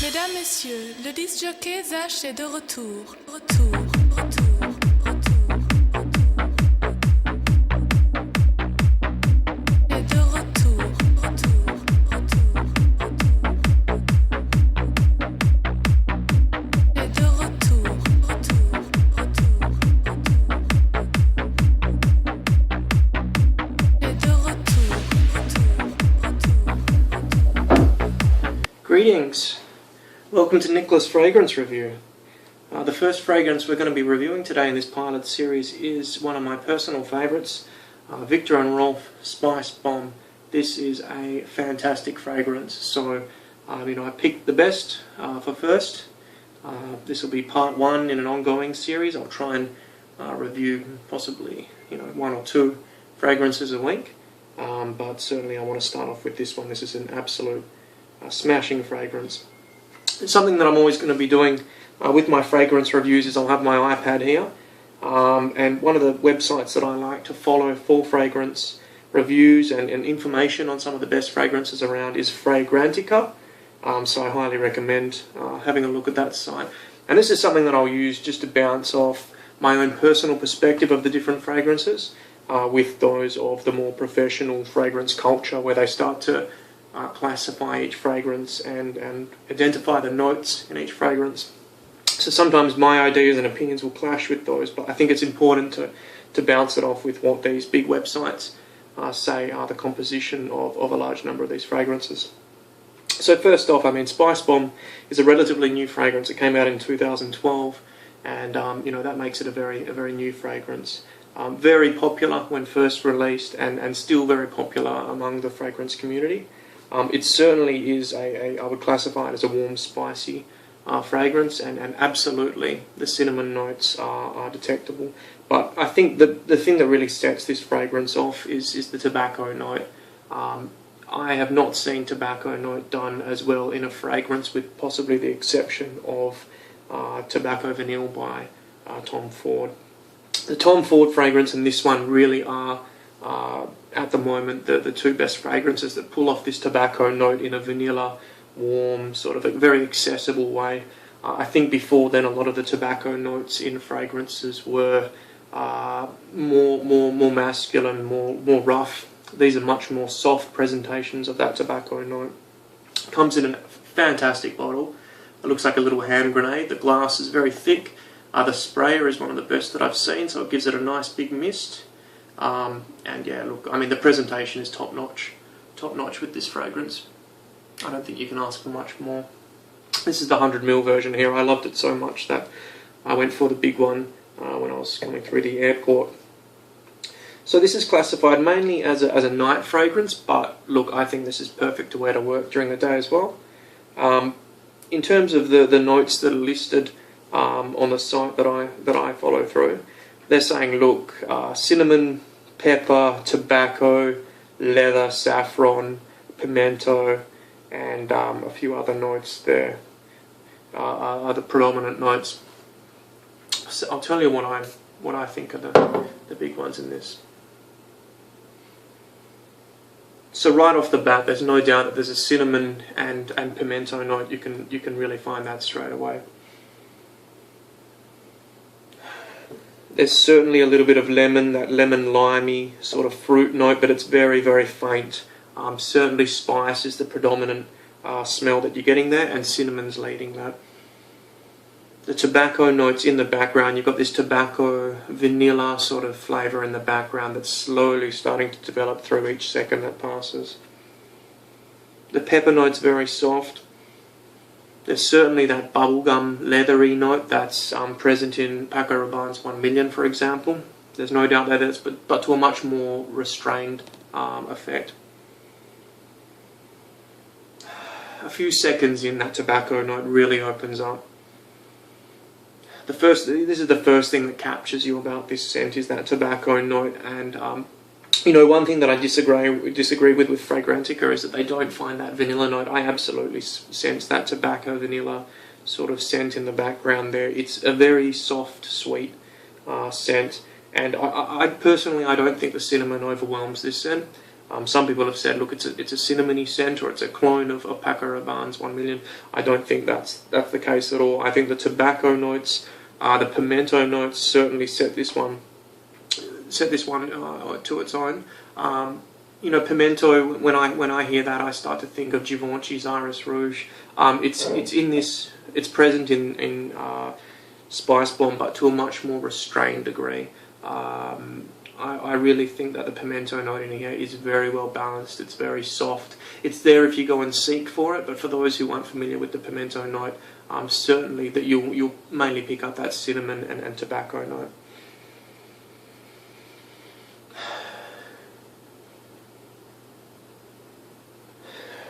Mesdames, Messieurs, le disc jockey Zach est de retour. Retour, retour, retour, est de retour, retour, retour, est de retour, retour, est de retour, Greetings! Welcome to Nicholas' Fragrance Review. The first fragrance we're going to be reviewing today in this pilot series is one of my personal favourites, Victor & Rolf Spicebomb. This is a fantastic fragrance, so I picked the best for first. This will be part one in an ongoing series. I'll try and review possibly one or two fragrances a week, but certainly I want to start off with this one. This is an absolute smashing fragrance. Something that I'm always going to be doing with my fragrance reviews is I'll have my iPad here, and one of the websites that I like to follow for fragrance reviews and information on some of the best fragrances around is Fragrantica, so I highly recommend having a look at that site. And this is something that I'll use just to bounce off my own personal perspective of the different fragrances with those of the more professional fragrance culture, where they start to classify each fragrance and identify the notes in each fragrance. So sometimes my ideas and opinions will clash with those, but I think it's important to bounce it off with what these big websites say are the composition of a large number of these fragrances. So first off, Spicebomb is a relatively new fragrance. It came out in 2012, and that makes it a very new fragrance. Very popular when first released, and still very popular among the fragrance community. It certainly is I would classify it as a warm, spicy fragrance, and absolutely the cinnamon notes are detectable. But I think the thing that really sets this fragrance off is the tobacco note. I have not seen tobacco note done as well in a fragrance, with possibly the exception of Tobacco Vanille by Tom Ford. The Tom Ford fragrance and this one really are at the moment the two best fragrances that pull off this tobacco note in a vanilla, warm, sort of a very accessible way. I think before then a lot of the tobacco notes in fragrances were more masculine, more rough. These are much more soft presentations of that tobacco note. Comes in a fantastic bottle. It looks like a little hand grenade. The glass is very thick. The sprayer is one of the best that I've seen, so it gives it a nice big mist. And yeah, look, the presentation is top notch with this fragrance. I don't think you can ask for much more. This is the 100ml version here. I loved it so much that I went for the big one when I was coming through the airport. So this is classified mainly as a night fragrance, but look, I think this is perfect to wear to work during the day as well. In terms of the notes that are listed on the site that I follow through, they're saying, look, cinnamon, pepper, tobacco, leather, saffron, pimento, and a few other notes there are the predominant notes. So I'll tell you what I think are the big ones in this. So right off the bat, there's no doubt that there's a cinnamon and pimento note. You can really find that straight away. There's certainly a little bit of lemon, that lemon-limey sort of fruit note, but it's very, very faint. Certainly spice is the predominant smell that you're getting there, and cinnamon's leading that. The tobacco notes in the background, you've got this tobacco vanilla sort of flavour in the background that's slowly starting to develop through each second that passes. The pepper note's very soft. There's certainly that bubblegum leathery note that's present in Paco Rabanne's 1 Million, for example. There's no doubt that it's, but to a much more restrained effect. A few seconds in, that tobacco note really opens up. This is the first thing that captures you about this scent, is that tobacco note. And one thing that I disagree with Fragrantica is that they don't find that vanilla note. I absolutely sense that tobacco vanilla sort of scent in the background there. It's a very soft, sweet scent, and I personally don't think the cinnamon overwhelms this scent. Some people have said, look, it's a cinnamony scent, or it's a clone of Paco Rabanne's 1 Million. I don't think that's the case at all. I think the tobacco notes, the pimento notes certainly set this one to its own. You know, pimento. When I hear that, I start to think of Givenchy's Iris Rouge. It's present in Spicebomb, but to a much more restrained degree. I really think that the pimento note in here is very well balanced. It's very soft. It's there if you go and seek for it, but for those who aren't familiar with the pimento note, certainly that you'll mainly pick up that cinnamon and tobacco note.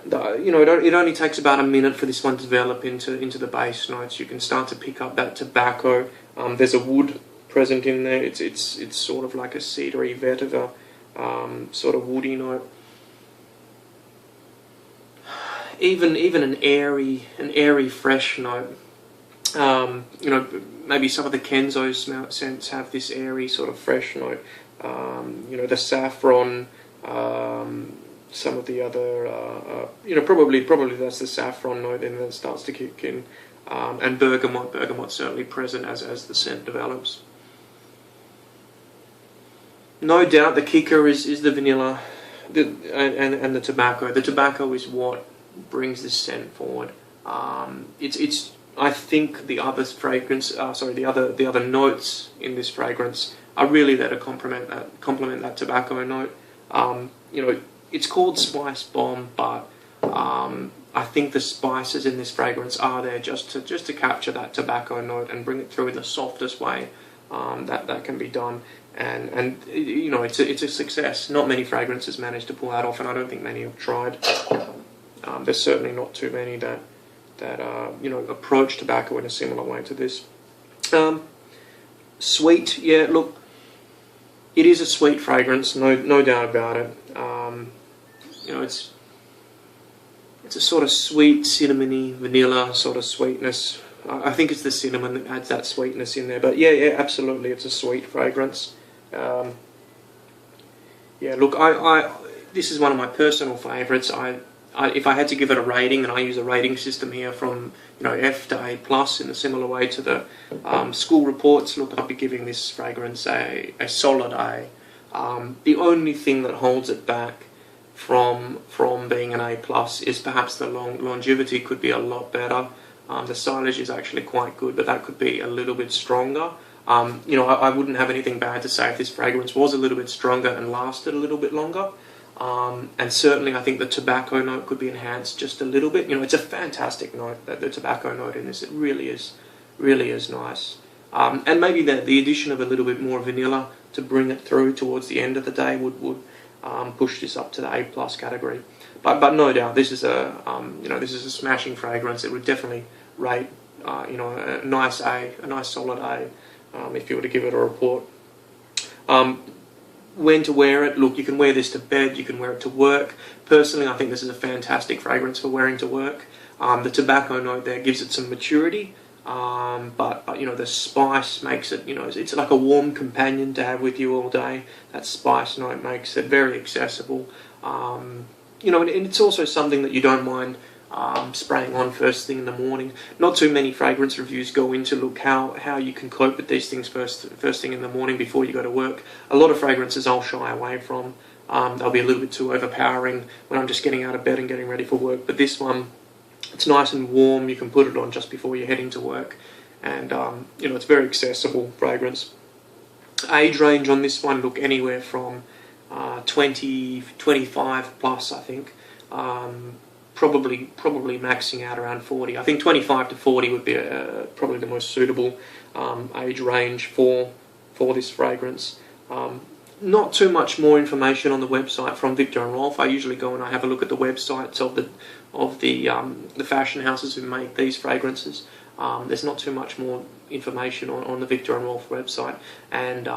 It only takes about a minute for this one to develop into the base notes. You can start to pick up that tobacco. There's a wood present in there. It's sort of like a cedary vetiver, sort of woody note. Even an airy fresh note. Maybe some of the Kenzo scents have this airy sort of fresh note. The saffron. Some of the other, probably that's the saffron note, and then it starts to kick in, and bergamot's certainly present as the scent develops. No doubt the kicker is the vanilla, and the tobacco. The tobacco is what brings this scent forward. I think the other the other notes in this fragrance are really there to complement that tobacco note. It's called Spicebomb, but I think the spices in this fragrance are there just to capture that tobacco note and bring it through in the softest way that can be done. And it's a success. Not many fragrances manage to pull that off, and I don't think many have tried. There's certainly not too many that approach tobacco in a similar way to this. Sweet, yeah. Look, it is a sweet fragrance, no doubt about it. It's a sort of sweet, cinnamony, vanilla sort of sweetness. I think it's the cinnamon that adds that sweetness in there. But yeah, absolutely, it's a sweet fragrance. Look, this is one of my personal favourites. If I had to give it a rating, and I use a rating system here from F to A+, in a similar way to the school reports, look, I'd be giving this fragrance a solid A. The only thing that holds it back from being an A+ is perhaps the longevity could be a lot better. The silage is actually quite good, but that could be a little bit stronger. I wouldn't have anything bad to say if this fragrance was a little bit stronger and lasted a little bit longer. And certainly I think the tobacco note could be enhanced just a little bit. It's a fantastic note, the tobacco note in this. It really is nice. And maybe the addition of a little bit more vanilla to bring it through towards the end of the day would push this up to the A+ category. But no doubt this is a smashing fragrance. It would definitely rate a nice A, a nice solid A, if you were to give it a report. When to wear it? Look, you can wear this to bed, you can wear it to work. Personally, I think this is a fantastic fragrance for wearing to work. The tobacco note there gives it some maturity, but the spice makes it, it's like a warm companion to have with you all day. That spice note makes it very accessible. And it's also something that you don't mind spraying on first thing in the morning. Not too many fragrance reviews go into look how you can cope with these things first thing in the morning before you go to work. A lot of fragrances I'll shy away from. They'll be a little bit too overpowering when I'm just getting out of bed and getting ready for work. But this one, it's nice and warm. You can put it on just before you're heading to work, and it's very accessible fragrance. Age range on this one, look, anywhere from 20, 25 plus, I think. Probably maxing out around 40. I think 25 to 40 would be probably the most suitable age range for this fragrance. Not too much more information on the website from Viktor & Rolf. I usually go and I have a look at the websites of the fashion houses who make these fragrances. There's not too much more information on the Viktor & Rolf website, and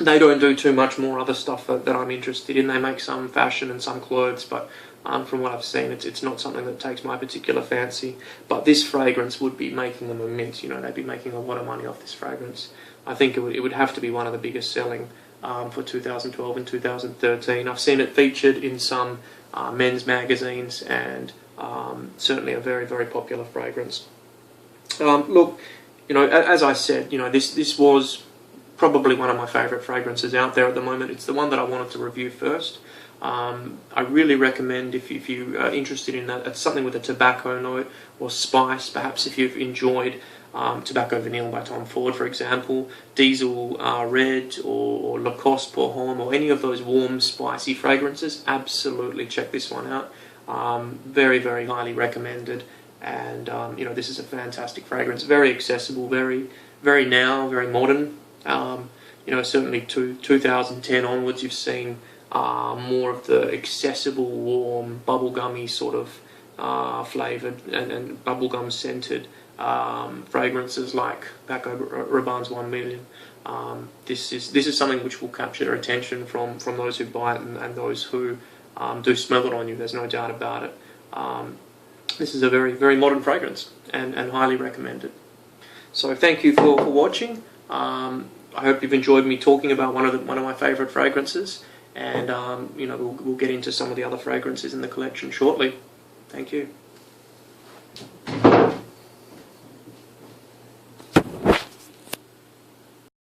they don't do too much more other stuff that I'm interested in. They make some fashion and some clothes, but from what I've seen, it's not something that takes my particular fancy. But this fragrance would be making them a mint. They'd be making a lot of money off this fragrance. I think it would have to be one of the biggest selling for 2012 and 2013. I've seen it featured in some men's magazines, and certainly a very, very popular fragrance. Look, as I said, this was probably one of my favourite fragrances out there at the moment. It's the one that I wanted to review first. I really recommend, if you are interested in that, it's something with a tobacco note or spice, perhaps if you've enjoyed Tobacco Vanille by Tom Ford, for example, Diesel Red or Lacoste Pour Homme, or any of those warm, spicy fragrances, absolutely check this one out. Very, very highly recommended. And this is a fantastic fragrance, very accessible, very, very now, very modern. Certainly 2010 onwards, you've seen more of the accessible, warm, bubblegummy sort of flavoured and bubblegum scented fragrances like Paco Rabanne's 1 Million. This is something which will capture their attention from those who buy it and those who do smell it on you. There's no doubt about it. This is a very, very modern fragrance and highly recommended. So thank you for watching. I hope you've enjoyed me talking about one of my favourite fragrances, and we'll get into some of the other fragrances in the collection shortly. Thank you.